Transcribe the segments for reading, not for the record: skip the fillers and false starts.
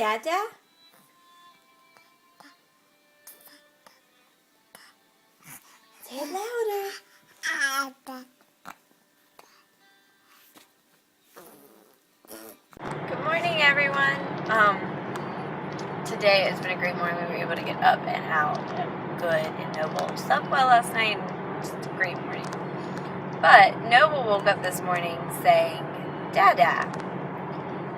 Dada? Say it louder. Good morning, everyone. Today has been a great morning. We were able to get up and out and good and Noble slept well last night. Just a great morning. But Noble woke up this morning saying, Dada.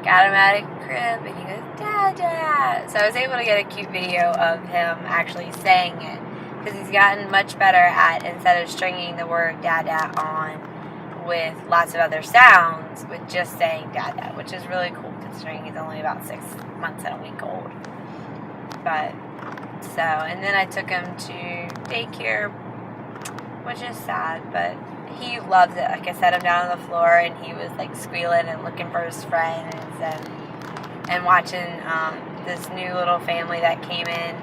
Got him out of the crib and he goes, Dada. So I was able to get a cute video of him actually saying it because he's gotten much better at, instead of stringing the word Dada on with lots of other sounds, with just saying Dada, which is really cool considering he's only about 6 months and a week old. But, so, and then I took him to daycare, which is sad, but he loves it. Like I set him down on the floor and he was like squealing and looking for his friends and watching this new little family that came in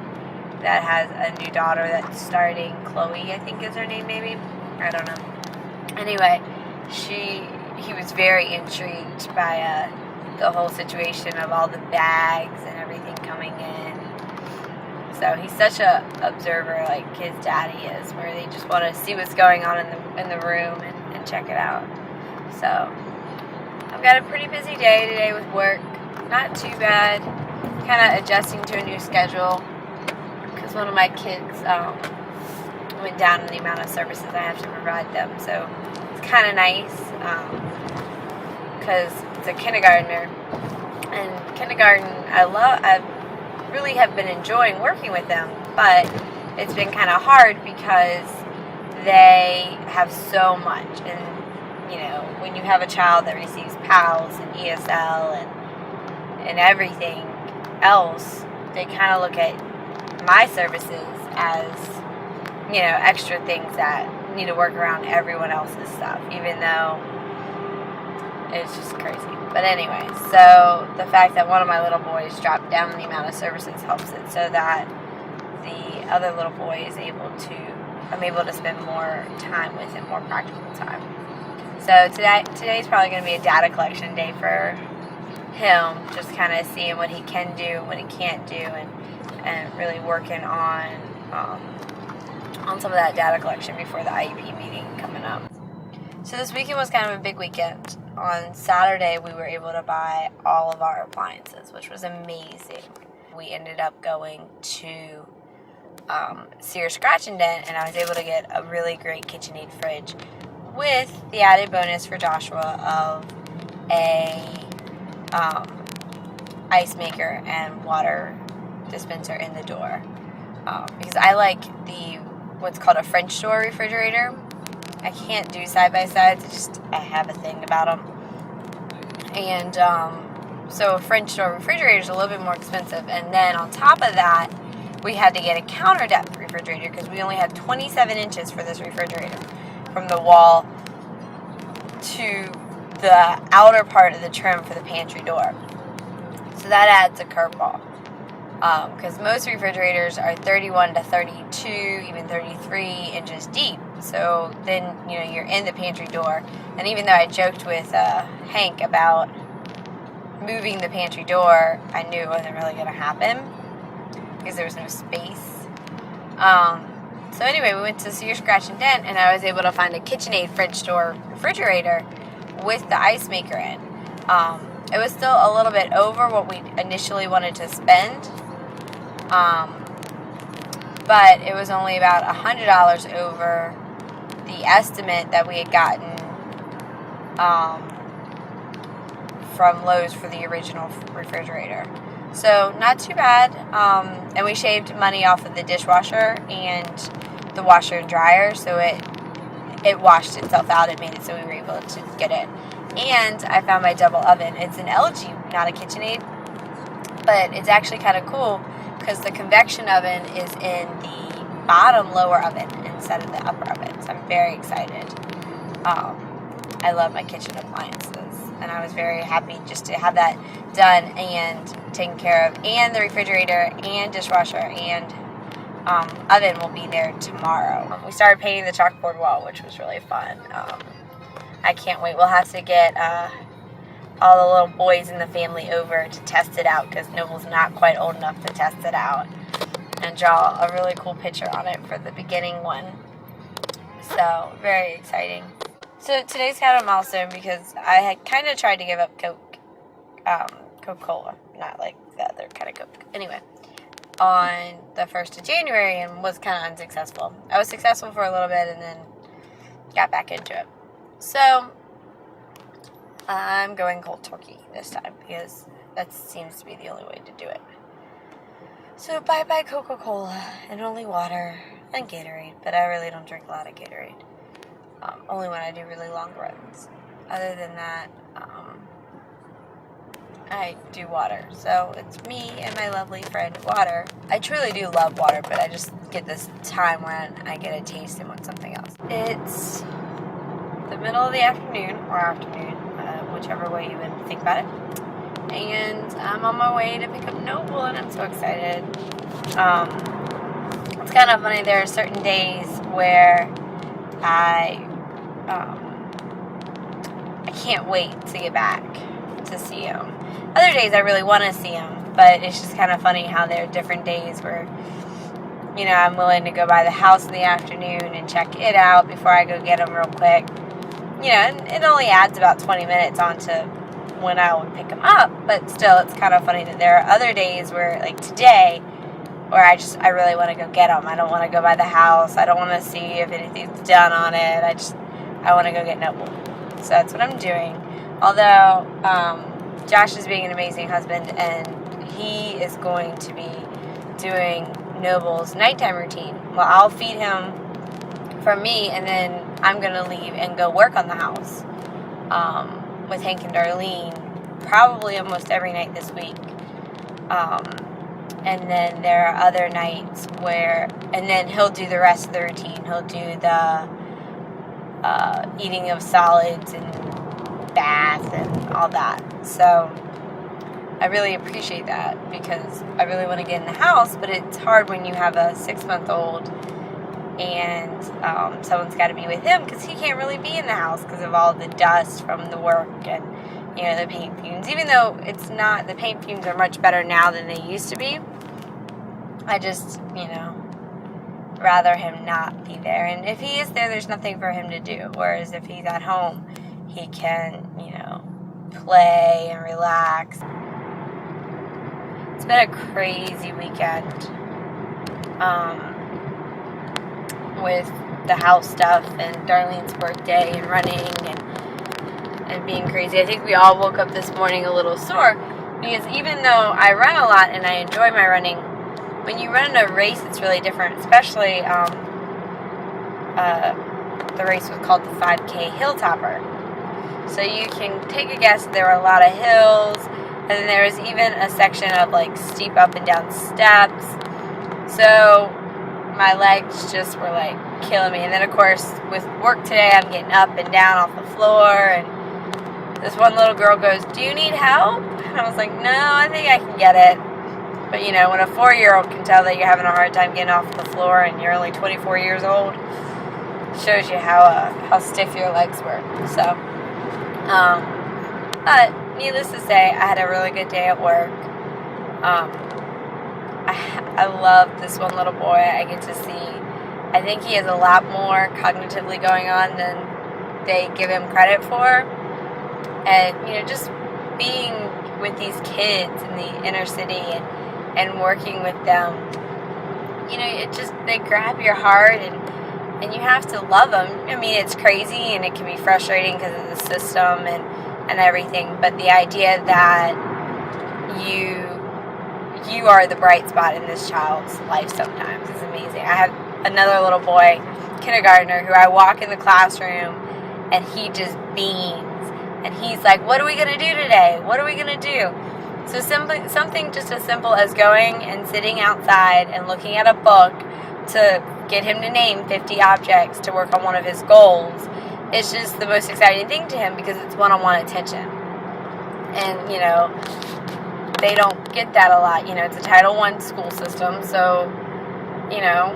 that has a new daughter that's starting. Chloe, I think is her name, maybe. I don't know. Anyway, he was very intrigued by the whole situation of all the bags and everything coming in. So he's such a observer, like his daddy is, where they just want to see what's going on in the room and check it out. So I've got a pretty busy day today with work. Not too bad. Kind of adjusting to a new schedule because one of my kids went down in the amount of services I have to provide them. So it's kind of nice because it's a kindergartner, and kindergarten I really have been enjoying working with them, but it's been kind of hard because they have so much, and you know, when you have a child that receives PALS and ESL and everything else, they kind of look at my services as, you know, extra things that need to work around everyone else's stuff, even though it's just crazy. But anyway, so the fact that one of my little boys dropped down the amount of services helps it so that the other little boy is I'm able to spend more time with him, more practical time. So today's probably going to be a data collection day for him, just kind of seeing what he can do, what he can't do, and really working on some of that data collection before the IEP meeting coming up. So this weekend was kind of a big weekend. On Saturday, we were able to buy all of our appliances, which was amazing. We ended up going to Sears Scratch and Dent, and I was able to get a really great KitchenAid fridge with the added bonus for Joshua of a ice maker and water dispenser in the door. Because I like what's called a French door refrigerator. I can't do side-by-sides, I have a thing about them. And so a French door refrigerator is a little bit more expensive. And then on top of that, we had to get a counter depth refrigerator because we only had 27 inches for this refrigerator from the wall to the outer part of the trim for the pantry door. So that adds a curveball. Because most refrigerators are 31 to 32, even 33 inches deep. So then, you know, you're in the pantry door. And even though I joked with Hank about moving the pantry door, I knew it wasn't really going to happen because there was no space. So anyway, we went to Sears Scratch and Dent, and I was able to find a KitchenAid French door refrigerator with the ice maker in. It was still a little bit over what we initially wanted to spend. But it was only about $100 over the estimate that we had gotten from Lowe's for the original refrigerator. So not too bad. And we shaved money off of the dishwasher and the washer and dryer, so it washed itself out. It made it so we were able to get it. And I found my double oven. It's an LG, not a KitchenAid, but it's actually kind of cool because the convection oven is in the bottom lower oven instead of the upper oven. So I'm very excited. I love my kitchen appliances, and I was very happy just to have that done and taken care of. And the refrigerator and dishwasher and oven will be there tomorrow. We started painting the chalkboard wall, which was really fun. I can't wait. We'll have to get all the little boys in the family over to test it out because Noble's not quite old enough to test it out, and draw a really cool picture on it for the beginning one. So, very exciting. So, today's kind of a milestone because I had kind of tried to give up Coca-Cola, not like the other kind of Coke. Anyway, on the 1st of January and was kind of unsuccessful. I was successful for a little bit and then got back into it. So, I'm going cold turkey this time because that seems to be the only way to do it. So, bye-bye Coca-Cola and only water and Gatorade, but I really don't drink a lot of Gatorade. Only when I do really long runs. Other than that, I do water. So it's me and my lovely friend Water. I truly do love water, but I just get this time when I get a taste and want something else. It's the middle of the afternoon, whichever way you would think about it. And I'm on my way to pick up Noble, and I'm so excited. It's kind of funny. There are certain days where I can't wait to get back to see him. Other days I really want to see him, but it's just kind of funny how there are different days where, you know, I'm willing to go by the house in the afternoon and check it out before I go get him real quick. You know, and it only adds about 20 minutes onto when I would pick him up, but still, it's kind of funny that there are other days where, like today, where I really want to go get him. I don't want to go by the house. I don't want to see if anything's done on it. I want to go get Noble. So that's what I'm doing. Although, Josh is being an amazing husband, and he is going to be doing Noble's nighttime routine. Well, I'll feed him from me, and then I'm going to leave and go work on the house with Hank and Darlene probably almost every night this week. And then there are other nights where, and then he'll do the rest of the routine. He'll do the eating of solids and bath and all that. So I really appreciate that because I really want to get in the house, but it's hard when you have a 6-month-old and someone's got to be with him because he can't really be in the house because of all the dust from the work and, you know, the paint fumes. Even though it's not, the paint fumes are much better now than they used to be. I just, you know, rather him not be there. And if he is there, there's nothing for him to do. Whereas if he's at home, he can, you know, play and relax. It's been a crazy weekend with the house stuff and Darlene's birthday and running and being crazy. I think we all woke up this morning a little sore because even though I run a lot and I enjoy my running, when you run in a race, it's really different, especially the race was called the 5K Hilltopper. So you can take a guess, there were a lot of hills, and then there was even a section of like steep up and down steps. So my legs just were like killing me. And then of course with work today, I'm getting up and down off the floor, and this one little girl goes, "Do you need help?" And I was like, "No, I think I can get it." But you know, when a 4-year-old can tell that you're having a hard time getting off the floor and you're only 24 years old, shows you how stiff your legs were. So, but needless to say, I had a really good day at work. I love this one little boy I get to see. I think he has a lot more cognitively going on than they give him credit for. And, you know, just being with these kids in the inner city and working with them, you know, they grab your heart and you have to love them. I mean, it's crazy and it can be frustrating because of the system and everything, but the idea that you are the bright spot in this child's life sometimes is amazing. I have another little boy, kindergartner, who I walk in the classroom and he just beams. And he's like, "What are we going to do today? What are we going to do?" So something just as simple as going and sitting outside and looking at a book to get him to name 50 objects to work on one of his goals. It's just the most exciting thing to him because it's one-on-one attention. And, you know, they don't get that a lot. You know, it's a Title I school system, so, you know,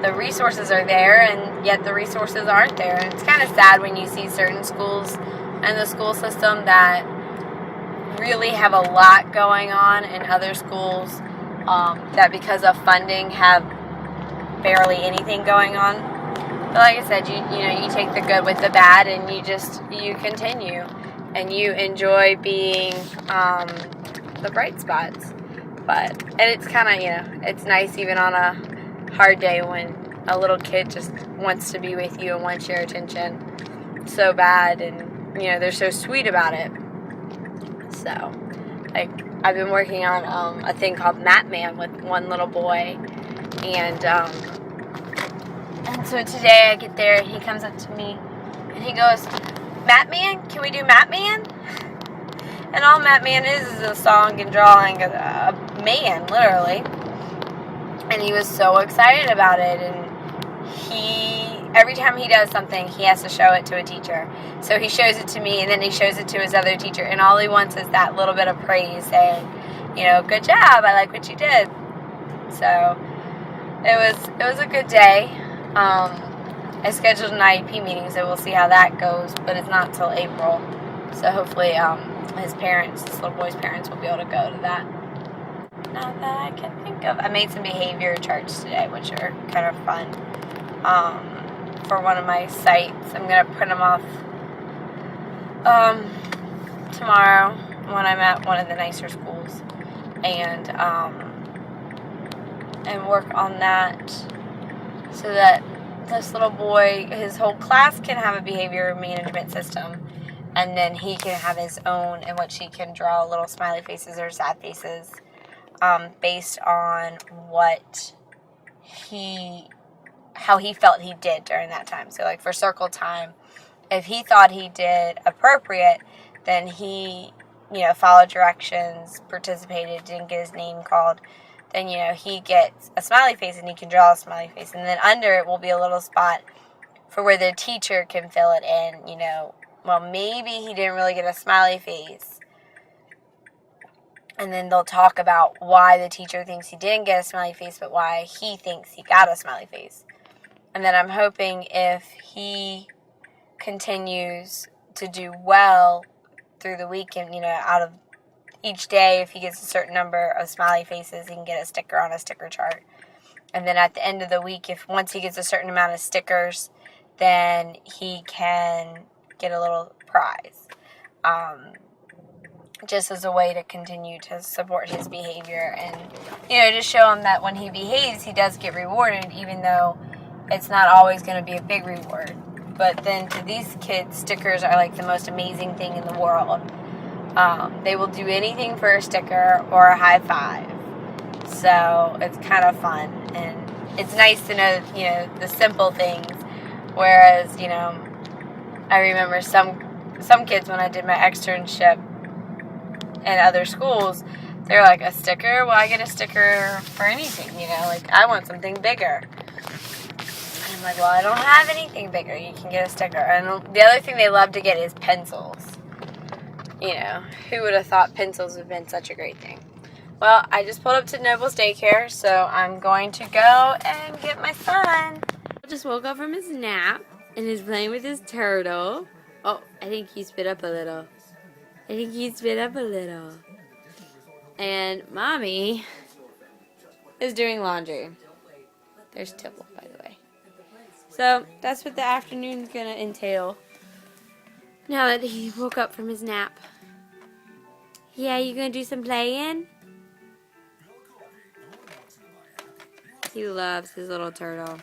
the resources are there, and yet the resources aren't there. And it's kind of sad when you see certain schools and the school system that really have a lot going on in other schools that because of funding have barely anything going on. But like I said, you take the good with the bad, and you continue, and you enjoy being the bright spots. And it's kind of, it's nice even on a hard day when a little kid just wants to be with you and wants your attention so bad, and they're so sweet about it. So, like, I've been working on a thing called Map Man with one little boy, and so today I get there and he comes up to me and he goes, "Map Man, can we do Map Man?" And all Map Man is a song and drawing a man, literally. And he was so excited about it, and every time he does something, he has to show it to a teacher. So he shows it to me, and then he shows it to his other teacher, and all he wants is that little bit of praise, saying, "Good job, I like what you did." So it was a good day. I scheduled an IEP meeting, so we'll see how that goes, but it's not till April. So hopefully this little boy's parents will be able to go to that. Not that I can think of. I made some behavior charts today, which are kind of fun. For one of my sites, I'm going to print them off tomorrow when I'm at one of the nicer schools, and work on that so that this little boy, his whole class can have a behavior management system, and then he can have his own, in which he can draw little smiley faces or sad faces based on how he felt he did during that time. So like for circle time, if he thought he did appropriate, then he, followed directions, participated, didn't get his name called, then, he gets a smiley face and he can draw a smiley face. And then under it will be a little spot for where the teacher can fill it in, well, maybe he didn't really get a smiley face. And then they'll talk about why the teacher thinks he didn't get a smiley face, but why he thinks he got a smiley face. And then I'm hoping if he continues to do well through the week, and, out of each day, if he gets a certain number of smiley faces, he can get a sticker on a sticker chart. And then at the end of the week, once he gets a certain amount of stickers, then he can get a little prize. Just as a way to continue to support his behavior, and, just show him that when he behaves, he does get rewarded, even though it's not always going to be a big reward. But then to these kids, stickers are like the most amazing thing in the world. They will do anything for a sticker or a high five. So it's kind of fun, and it's nice to know, the simple things. Whereas, I remember some kids, when I did my externship in other schools, they're like, "A sticker? Well, I get a sticker for anything, like I want something bigger." I'm like, "Well, I don't have anything bigger. You can get a sticker." And the other thing they love to get is pencils. Who would have thought pencils would have been such a great thing? Well, I just pulled up to Noble's daycare, so I'm going to go and get my son. I just woke up from his nap and is playing with his turtle. Oh, I think he spit up a little. And Mommy is doing laundry. There's Tibble, by the way. So that's what the afternoon's going to entail now that he woke up from his nap. Yeah, you going to do some playing? He loves his little turtle.